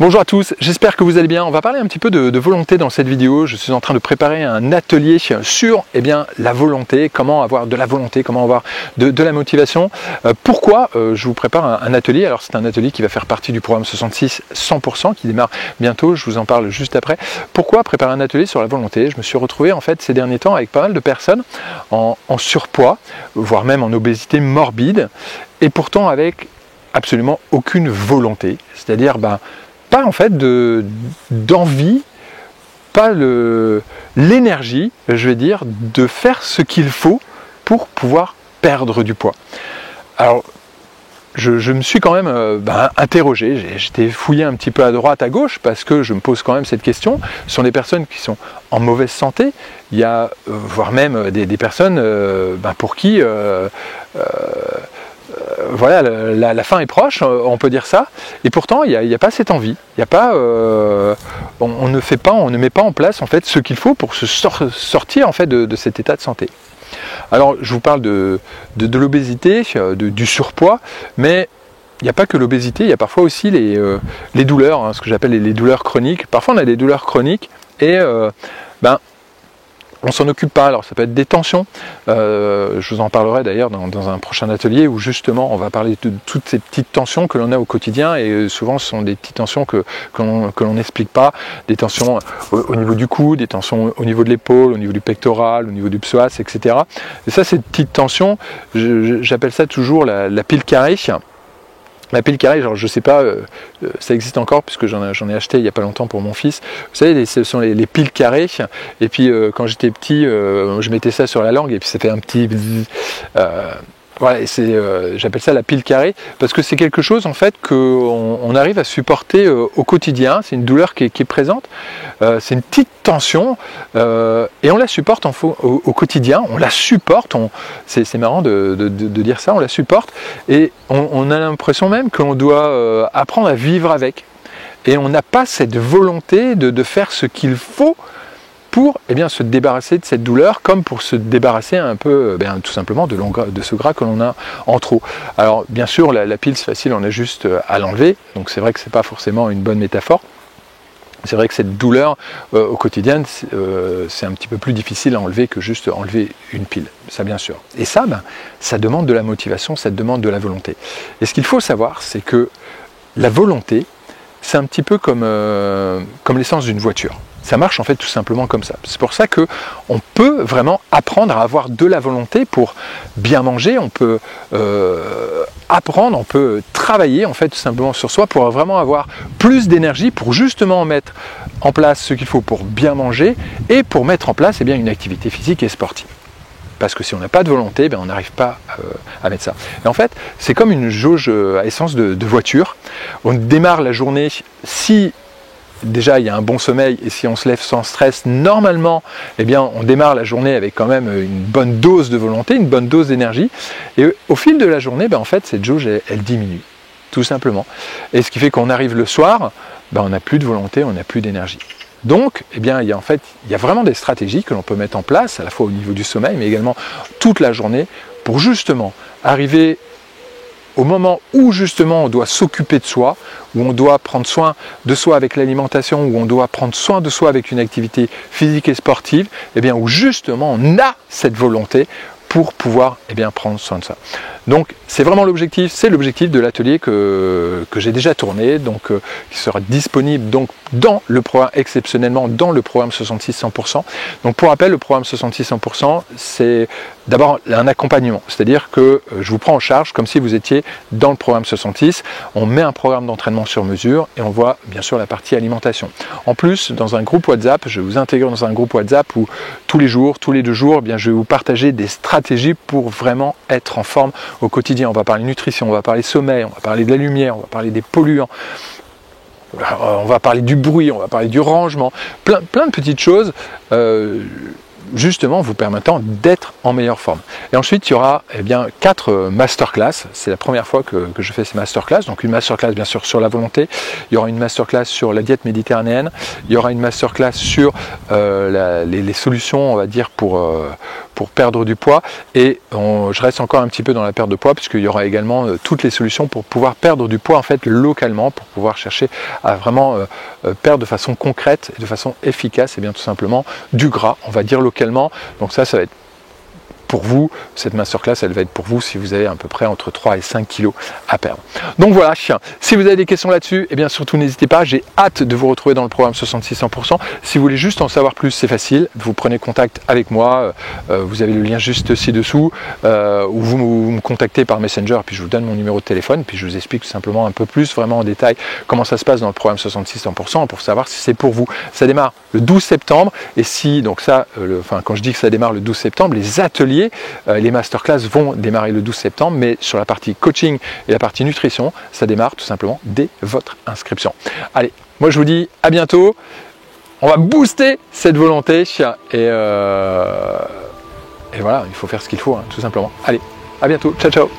Bonjour à tous, j'espère que vous allez bien. On va parler un petit peu de volonté dans cette vidéo. Je suis en train de préparer un atelier sur la volonté, comment avoir de la volonté, comment avoir de la motivation. Pourquoi je vous prépare un atelier? Alors c'est un atelier qui va faire partie du programme 66 100% qui démarre bientôt, je vous en parle juste après. Pourquoi préparer un atelier sur la volonté? Je me suis retrouvé en fait ces derniers temps avec pas mal de personnes en surpoids, voire même en obésité morbide, et pourtant avec absolument aucune volonté, c'est-à-dire pas en fait d'envie, pas l'énergie, je vais dire, de faire ce qu'il faut pour pouvoir perdre du poids. Alors, je me suis quand même interrogé, j'étais fouillé un petit peu à droite, à gauche, parce que je me pose quand même cette question. Ce sont des personnes qui sont en mauvaise santé, il y a voire même des personnes pour qui voilà, la fin est proche, on peut dire ça, et pourtant il n'y a pas cette envie, il n'y a pas, on ne met pas en place en fait ce qu'il faut pour se sortir en fait de cet état de santé. Alors je vous parle de l'obésité, du surpoids, mais il n'y a pas que l'obésité, il y a parfois aussi les douleurs, ce que j'appelle les douleurs chroniques. Parfois on a des douleurs chroniques et on s'en occupe pas. Alors ça peut être des tensions, je vous en parlerai d'ailleurs dans un prochain atelier où justement on va parler de toutes ces petites tensions que l'on a au quotidien, et souvent ce sont des petites tensions que l'on n'explique pas, des tensions au niveau du cou, des tensions au niveau de l'épaule, au niveau du pectoral, au niveau du psoas, etc. Et ça, ces petites tensions, j'appelle ça toujours la pile carrée. La pile carrée, genre je sais pas, ça existe encore puisque j'en ai acheté il n'y a pas longtemps pour mon fils. Vous savez, ce sont les piles carrées. Et puis quand j'étais petit, je mettais ça sur la langue et puis ça fait un petit voilà, j'appelle ça la pile carrée parce que c'est quelque chose en fait qu'on arrive à supporter au quotidien. C'est une douleur qui est présente, c'est une petite tension et on la supporte au quotidien. On la supporte, c'est marrant de dire ça, on la supporte et on a l'impression même qu'on doit apprendre à vivre avec. Et on n'a pas cette volonté de faire ce qu'il faut pour se débarrasser de cette douleur, comme pour se débarrasser un peu tout simplement de ce gras que l'on a en trop. Alors bien sûr la pile c'est facile, on a juste à l'enlever, donc c'est vrai que c'est pas forcément une bonne métaphore. C'est vrai que cette douleur au quotidien c'est un petit peu plus difficile à enlever que juste enlever une pile, ça bien sûr. Et ça, ça demande de la motivation, ça demande de la volonté. Et ce qu'il faut savoir, c'est que la volonté, c'est un petit peu comme l'essence d'une voiture. Ça marche en fait tout simplement comme ça. C'est pour ça qu'on peut vraiment apprendre à avoir de la volonté pour bien manger, on peut apprendre, on peut travailler en fait tout simplement sur soi pour vraiment avoir plus d'énergie, pour justement mettre en place ce qu'il faut pour bien manger et pour mettre en place une activité physique et sportive. Parce que si on n'a pas de volonté, on n'arrive pas à mettre ça. Et en fait, c'est comme une jauge à essence de voiture. On démarre la journée, si déjà il y a un bon sommeil et si on se lève sans stress, normalement, on démarre la journée avec quand même une bonne dose de volonté, une bonne dose d'énergie. Et au fil de la journée, en fait, cette jauge, elle diminue, tout simplement. Et ce qui fait qu'on arrive le soir, on n'a plus de volonté, on n'a plus d'énergie. Donc, il y a vraiment des stratégies que l'on peut mettre en place, à la fois au niveau du sommeil, mais également toute la journée, pour justement arriver au moment où justement on doit s'occuper de soi, où on doit prendre soin de soi avec l'alimentation, où on doit prendre soin de soi avec une activité physique et sportive, où justement on a cette volonté pour pouvoir prendre soin de ça. Donc c'est vraiment l'objectif, c'est l'objectif de l'atelier que j'ai déjà tourné, donc qui sera disponible donc dans le programme, exceptionnellement dans le programme 66 100%. Donc pour rappel, le programme 66 100%, c'est d'abord un accompagnement, c'est-à-dire que je vous prends en charge comme si vous étiez dans le programme 66, on met un programme d'entraînement sur mesure et on voit bien sûr la partie alimentation. En plus, dans un groupe WhatsApp, je vais vous intégrer dans un groupe WhatsApp où tous les jours, tous les 2 jours, je vais vous partager des stratégies pour vraiment être en forme au quotidien. On va parler nutrition, on va parler sommeil, on va parler de la lumière, on va parler des polluants, on va parler du bruit, on va parler du rangement, plein de petites choses justement vous permettant d'être en meilleure forme. Et ensuite il y aura 4 masterclass, c'est la première fois que je fais ces masterclass, donc une masterclass bien sûr sur la volonté, il y aura une masterclass sur la diète méditerranéenne, il y aura une masterclass sur les solutions on va dire pour pour perdre du poids, et je reste encore un petit peu dans la perte de poids puisqu'il y aura également toutes les solutions pour pouvoir perdre du poids en fait localement, pour pouvoir chercher à vraiment perdre de façon concrète et de façon efficace, et bien tout simplement du gras, on va dire localement. Donc ça va être pour vous, cette masterclass, elle va être pour vous si vous avez à peu près entre 3 et 5 kilos à perdre. Donc voilà, si vous avez des questions là-dessus, eh bien surtout n'hésitez pas, j'ai hâte de vous retrouver dans le programme 66-100%. Si vous voulez juste en savoir plus, c'est facile, vous prenez contact avec moi, vous avez le lien juste ci-dessous, ou vous me contactez par Messenger, puis je vous donne mon numéro de téléphone, puis je vous explique tout simplement un peu plus, vraiment en détail, comment ça se passe dans le programme 66-100% pour savoir si c'est pour vous. Ça démarre le 12 septembre, et si, donc ça, quand je dis que ça démarre le 12 septembre, les ateliers, les masterclass vont démarrer le 12 septembre, mais sur la partie coaching et la partie nutrition, ça démarre tout simplement dès votre inscription. Allez, moi je vous dis à bientôt, on va booster cette volonté, et voilà, il faut faire ce qu'il faut, hein, tout simplement. Allez, à bientôt, ciao ciao.